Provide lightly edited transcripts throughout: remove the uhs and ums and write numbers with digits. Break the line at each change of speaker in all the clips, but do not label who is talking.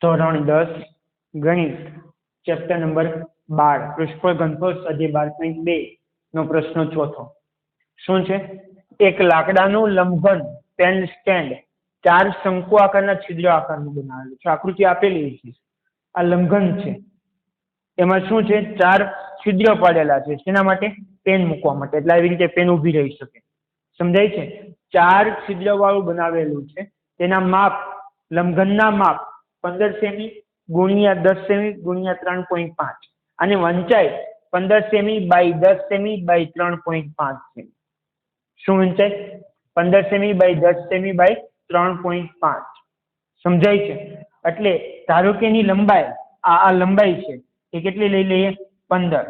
ધોરણ 10 ગણિત chapter number 12 પૃષ્ઠફળ ઘનફળ સ્વાધ્યાય 12.2 નો પ્રશ્ન ચોથો. શું છે? એક લાકડાનું લંબઘન પેન સ્ટેન્ડ 4 શંકુ આકારના છિદ્ર આકારનું બનાવેલું છે. આકૃતિ આપેલી છે. આ લંબઘન છે. એમાં શું છે? 4 છિદ્ર પાડેલા છે. શેના માટે? પેન મૂકવા માટે. એટલે આવી રીતે પેન ઊભી રહી શકે. સમજાય છે? 4 છિદ્ર વાળું બનાવેલું છે. તેના માપ, લંબઘનના માપ 15 સેમી ગુણ્યા 10 સેમી ગુણ્યા 3.5 અને વંચાઈ 15 સેમી બાય 10 સેમી બાય 3.5 સેમી. શું વંચાઈ? 15 સેમી બાય 10 સેમી બાય 3.5. સમજાય છે? એટલે ધારો કે એની લંબાઈ આ લંબાઈ છે એ કેટલી લઈ લઈએ? 15.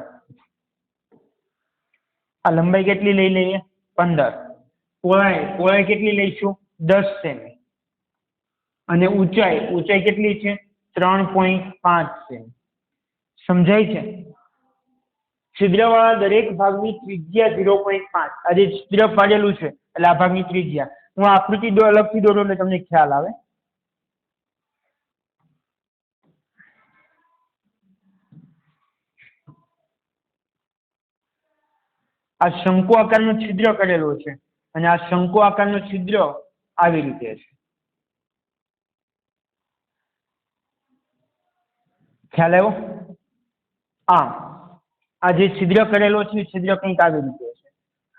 આ લંબાઈ કેટલી લઈ લઈએ? 15. પહોળાઈ કેટલી લઈશું? 10 સેમી. અને ઊંચાઈ કેટલી છે? 3.5 સેમી. સમજાય છે? છિદ્રવાળા દરેક ભાગની ત્રિજ્યા 0.5. આ જે છિદ્ર પાડેલું છે એટલે આ ભાગની ત્રિજ્યા. હું આકૃતિ અલગથી દોરું એટલે તમને ખ્યાલ આવે. આ શંકુ આકારનું છિદ્ર કરેલું છે અને આ શંકુ આકારનું છિદ્ર આવી રીતે છે. ખ્યાલ આવ્યો? આ જે છિદ્ર કરેલો છે છિદ્ર કંઈક આવી રીતે છે.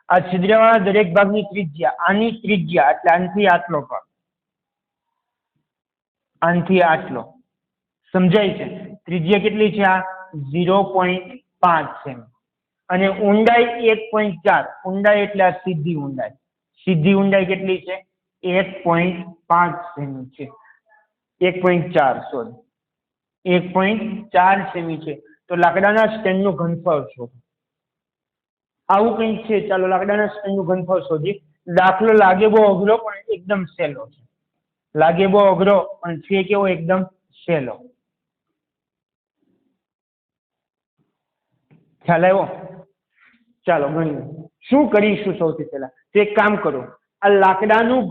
આ છિદ્રવાળા દરેક ભાગની ત્રિજ્યા, આની ત્રિજ્યા એટલે આનથી આટલો ભાગ, આનથી આટલો. સમજાય છે? ત્રિજ્યા કેટલી છે? આ 0.5 સેમી અને ઊંડાઈ 1.4. ઊંડાઈ એટલે આ સીધી ઊંડાઈ. સીધી ઊંડાઈ કેટલી છે? 1.5 સેમી છે. 1.4 સોરી 1.4 સેમી છે. તો લાકડાના સ્ટેન્ડનું ઘનફળ શોધો. આવું કંઈક છે. ચાલો લાકડાના સ્ટેન્ડનું ઘનફળ શોધીએ. દાખલો લાગે બહુ અઘરો પણ એકદમ સહેલો છે. લાગે બહુ અઘરો પણ છે કેવો? એકદમ સહેલો. ખ્યાલ આવ્યો? ચાલો ગણીએ. શું કરીશું સૌથી પહેલા? તો એક કામ કરો, આ લાકડાનું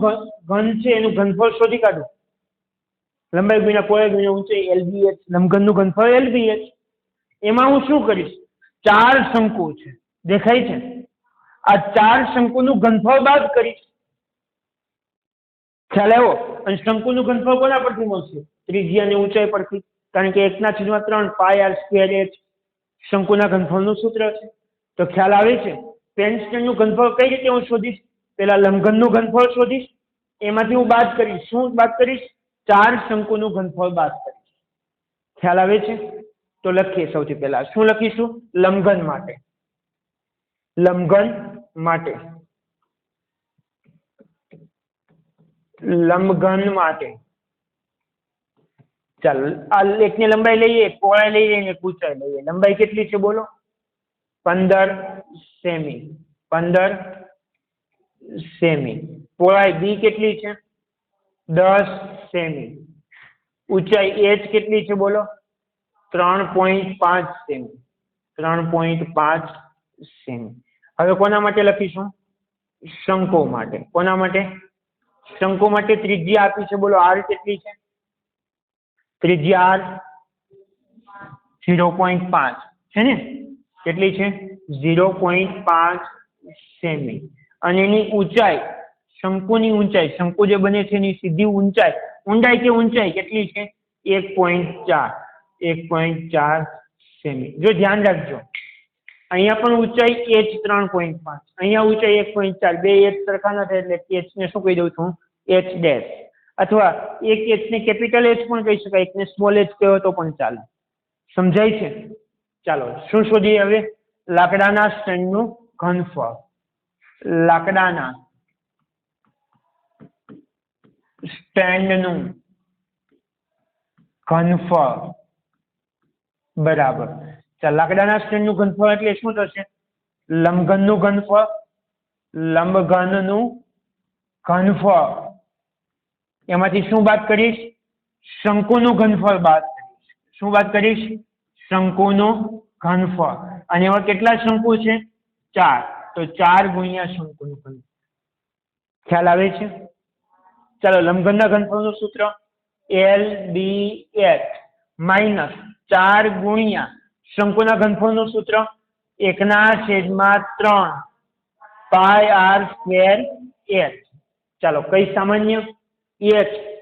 ઘન છે એનું ઘનફળ શોધી કાઢો. લંબાઈ ગુણ્યા પહોળાઈ ગુણ્યા ઊંચાઈ LBH. લંબઘનનું ઘનફળ LBH. એમાં હું શું કરીશ? 4 શંકુ છે, દેખાય છે? આ 4 શંકુનું ઘનફળ બાદ કરીશ. ખ્યાલ આવ્યો? અને શંકુનું ઘનફળ કોના પરથી મળશે? ત્રિજ્યા અને ઊંચાઈ પરથી. કારણ કે 1/3 πr²h શંકુના ઘનફળનું સૂત્ર છે. તો ખ્યાલ આવે છે? પેન સ્ટેન્ડનું ઘનફળ કઈ રીતે હું શોધીશ? પેલા લંબઘનનું ઘનફળ શોધીશ, એમાંથી હું બાદ કરીશ. શું બાદ કરીશ? 4 શંકુનું ઘનફળ બાદ કરીશ. ખ્યાલ આવે છે? તો લખીએ. સૌથી પહેલા શું લખીશું? લંબઘન માટે. લંબઘન માટે. લંબઘન માટે. ચાલો આ એકની લંબાઈ લઈએ, પહોળાઈ લઈએ અને ઊંચાઈ લઈએ. લંબાઈ કેટલી છે બોલો? 15 સેમી. 15 સેમી. પહોળાઈ b કેટલી છે? 10 સેમી. ઊંચાઈ h કેટલી છે બોલો? 3.5 સેમી. 3.5 સેમી. હવે કોના માટે લખીશું? શંકુ માટે. કોના માટે? શંકુ માટે ત્રિજ્યા આપી છે બોલો. r કેટલી છે? ત્રિજ્યા r 0.5 છે ને? કેટલી છે? 0.5 સેમી. અને એની ઊંચાઈ, શંકુની ઊંચાઈ, શંકુ જે બને છે એની સીધી ઊંચાઈ, ઊંડાઈ કે ઊંચાઈ કેટલી છે? 1.4. 1.4 સેમી. જો ધ્યાન રાખજો, અહીંયા પણ ઊંચાઈ h 3.5, અહીંયા ઊંચાઈ 1.4. બે h સરખા ના થાય એટલે h ને શું કહી દઉં છું? h dash. અથવા એક h ને કેપિટલ H પણ કહી શકાય, એકને સ્મોલ h કહેવો તો પણ ચાલે. સમજાય છે? ચાલો શું શોધીએ હવે? લાકડાના સ્ટેન્ડનું ઘનફળ. લાકડાના સ્ટેન્ડનું ઘનફળ બરાબર. ચાલ લાકડાના સ્ટેન્ડનું ઘનફળ એટલે શું થશે? લંબઘનનું ઘનફળ. લંબઘનનું ઘનફળ. એમાંથી શું બાદ કરીશ? શંકુનું ઘનફળ બાદ કરીશ. શું બાદ કરીશ? શંકુનું ઘનફળ. અને એમાં કેટલા શંકુ છે? 4. તો 4 ગુણ્યા શંકુનું ઘનફળ. ખ્યાલ આવે છે? ચાલો લંબઘનના ઘનફળનું સૂત્ર LDH માઇનસ 4 ગુણ્યા શંકુના ઘનફળનું સૂત્ર 1/3 પાઈ r સ્ક્વેર h. ચાલો કઈ સામાન્ય h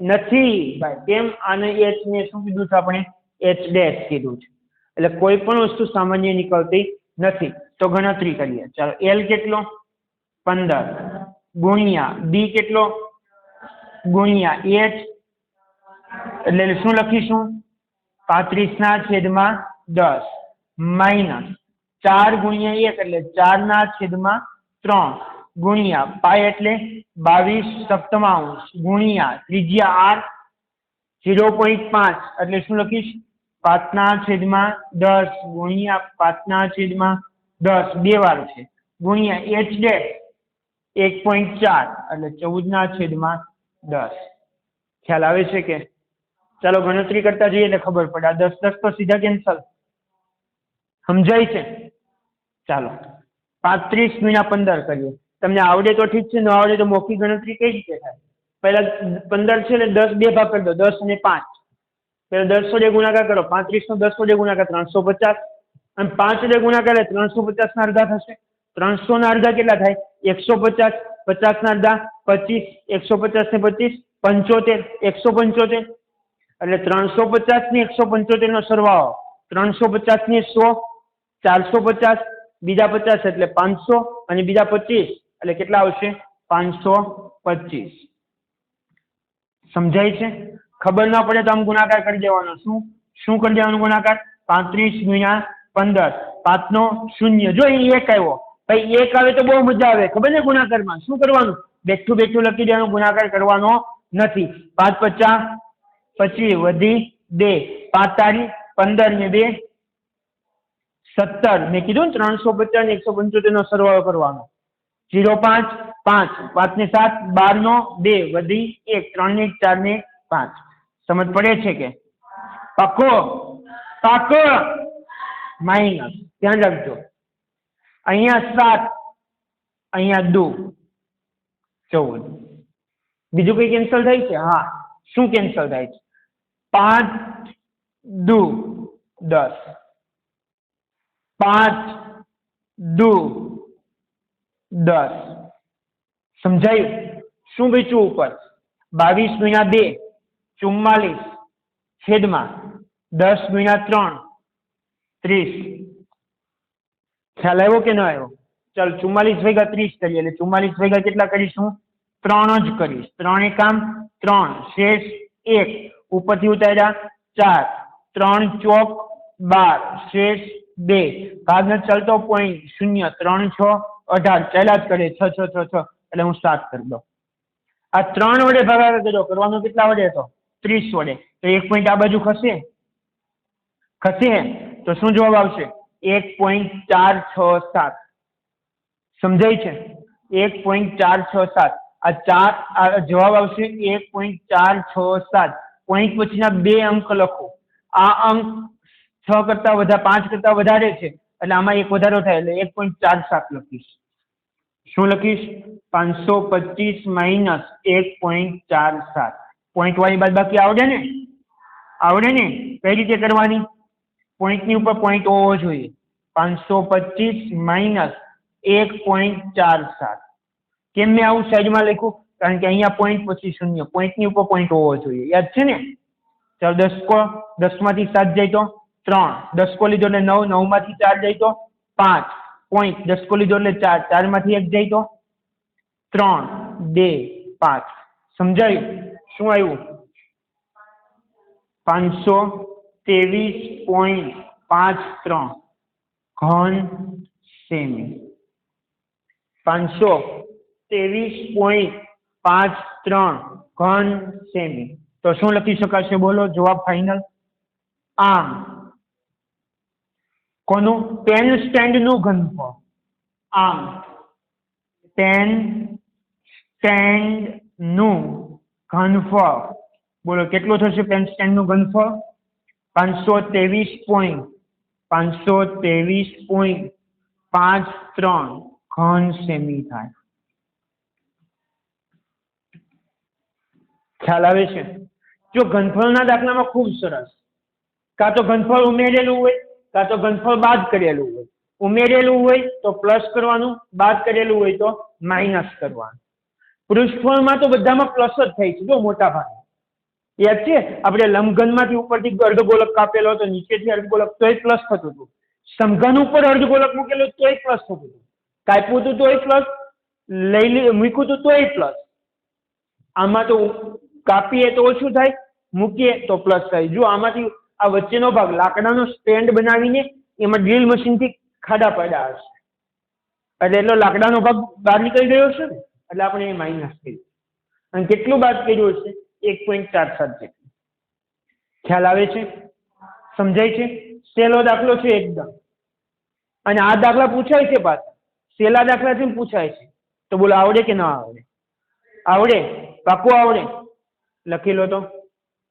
નથી ભાઈ, કેમ? આને h ને શું કીધું છે આપણે? h ડેશ કીધું છે, એટલે કોઈ પણ વસ્તુ સામાન્ય નીકળતી નથી. તો ગણતરી કરીએ. ચાલો l કેટલો? 15 ગુણ્યા b કેટલો? ગુણ્યા h, એટલે શું લખીશું? 35/10 માઇનસ 4 ગુણ્યા 1 એટલે 4/3 ગુણ્યા પાઈ એટલે 22/7 ગુણ્યા ત્રિજ્યા r 0.5 એટલે શું લખીશ? 5/10 ગુણ્યા 5/10 બે વાર છે ગુણ્યા h ડેશ 1.4 એટલે 14/10. ખ્યાલ આવે છે કે? ચાલો ગણતરી કરતા જઈએ એટલે ખબર પડે. આ 10 તો સીધા કેન્સલ. સમજાય છે? ચાલો 35 × 15 કરીએ. તમને આવડે તો ઠીક છે, ન આવડે તો મૌખિક ગણતરી કઈ રીતે થાય? પહેલા 15 છે એટલે 10 બે ભાગ કરી દો, 10 અને 5. પહેલા 10 વડે ગુણાકાર કરો, 35 નો 10 વડે ગુણાકાર 350 અને 5 વડે ગુણાકાર 350 ના અડધા થશે. 300 ના અડધા કેટલા થાય? 150, 50 ના અડધા 25, 150 ને 25 75, 175 એટલે 350 ને 175 નો સરવાળો 350 ને 100 450, બીજા 50 એટલે 500 અને બીજા 25 એટલે કેટલા આવશે? 525. સમજાય છે? ખબર ના પડે તો આમ ગુણાકાર કરી દેવાનો. શું કરી દેવાનું ગુણાકાર? 35 × 15, 5 નો 0. જો અહીં 1 આવ્યો ભાઈ, 1 આવે તો બહુ મજા આવે, ખબર ને? ગુણાકારમાં શું કરવાનું? બેઠું લખી દેવાનું, ગુણાકાર કરવાનો નથી. 5 × 50 25 વધી 2 5 તારી 15 ને 2 17. મેં કીધું ને 350 ને 175 નો સરવાળો કરવાનો. 0.5 5 5 ને 7 12 નો 2 વધી 1 3 ને 1 4 ને 5. સમજ પડે છે કે? પાકો માઇનસ. ધ્યાન રાખજો, અહીંયા 7 અહીંયા 2 14. બીજું કઈ કેન્સલ થાય છે? હા. શું કેન્સલ થાય છે? 5 2 10, 5 2 10. સમજાયું? શું વેચવું ઉપર? 22 × 2 44 છેદમાં 10 × 3 30. ખ્યાલ આવ્યો કે ન આવ્યો? ચાલ 44 ભેગા 30 કરીએ એટલે 44 ભેગા કેટલા કરીશું? 3 જ કરીશ. 3 એકમ 3 શેષ 1 ઉપરથી ઉતાર્યા 4 3 ચોક 12 શેષ 2 ભાગ ન ચાલતો પોઈન્ટ 0 3 6 18 ચાલ્યા જ કરે 6 6 6 6 એટલે હું 7 કરી દઉં. આ 3 વડે ભાગાકાર કર્યો, કરવાનો કેટલા વડે હતો? 30 વડે. તો 1 પોઈન્ટ આ બાજુ ખસે તો શું જવાબ આવશે? 1.467. સમજાય છે? 1.467. આ જવાબ આવશે 1.467. પોઈન્ટ પછીના 2 અંક લખો. આ અંક 6 કરતા વધારે 5 કરતા વધારે છે એટલે આમાં 1 વધારો થાય એટલે 1.47 લખીશ. શું લખીશ? 525 માઇનસ 1.47. પોઈન્ટ વાળી બાદબાકી આવડે ને? કઈ રીતે કરવાની? પોઈન્ટની ઉપર પોઈન્ટ હોવો જોઈએ. 525 માઇનસ 1.47. કેમ મેં આવું સાઈડમાં લખ્યું? કારણ કે અહીંયા પોઈન્ટ પછી 0, પોઈન્ટની ઉપર પોઈન્ટ હોવો જોઈએ. યાદ છે ને? ચાલો 10 માંથી 7 જાય તો 3, 10 લીધો એટલે 9, 9 માંથી 4 જાય તો 5 પોઈન્ટ, 10 લીધો એટલે 4, 4 માંથી 1 જાય તો 3 2 5. સમજાયું? શું આવ્યું? 523.53 ઘન સેમી. 523.53 ઘન સેમી. તો શું લખી શકાશે? બોલો જવાબ ફાઇનલ. આમ કોનું? પેન સ્ટેન્ડ નું ઘનફળ. આમ પેન સ્ટેન્ડ નું ઘનફળ બોલો કેટલું થશે? પેન સ્ટેન્ડ નું ઘનફળ 523.53 ઘન સેમી થાય. ખ્યાલ આવે છે? જો ઘનફળના દાખલામાં ખૂબ સરસ, કાં તો ઘનફળ ઉમેરેલું હોય કાં તો ઘનફળ બાદ કરેલું હોય. ઉમેરેલું હોય તો પ્લસ કરવાનું, બાદ કરેલું હોય તો માઇનસ કરવાનું. પૃષ્ઠફળમાં તો બધામાં પ્લસ જ થાય છે જો મોટા ભાગે. યાદ છે આપણે લંબઘનમાંથી ઉપરથી અર્ધગોલક કાપેલો હતો, નીચેથી અર્ધગોલક, તોય પ્લસ થતું હતું. સમઘન ઉપર અર્ધગોલક મૂકેલો તોય પ્લસ થતું હતું. કાપ્યું હતું તોય પ્લસ, મૂક્યું હતું તોય પ્લસ. આમાં તો કાપીએ તો ઓછું થાય, મૂકીએ તો પ્લસ થાય. જો આમાંથી આ વચ્ચેનો ભાગ લાકડાનો સ્ટેન્ડ બનાવીને એમાં ડ્રીલ મશીનથી ખાડા પાડ્યા હશે, એટલે એટલો લાકડાનો ભાગ બહાર નીકળી ગયો છે ને, એટલે આપણે એ માઇનસ કર્યું. અને કેટલું બાદ કર્યું હશે? 1.47 જેટલું. ખ્યાલ આવે છે? સમજાય છે? સહેલો દાખલો છે એકદમ. અને આ દાખલા પૂછાય છે પાછા, સહેલા દાખલાથી પૂછાય છે. તો બોલો આવડે કે ના આવડે? આવડે? પાકું આવડે? લખી લો તો.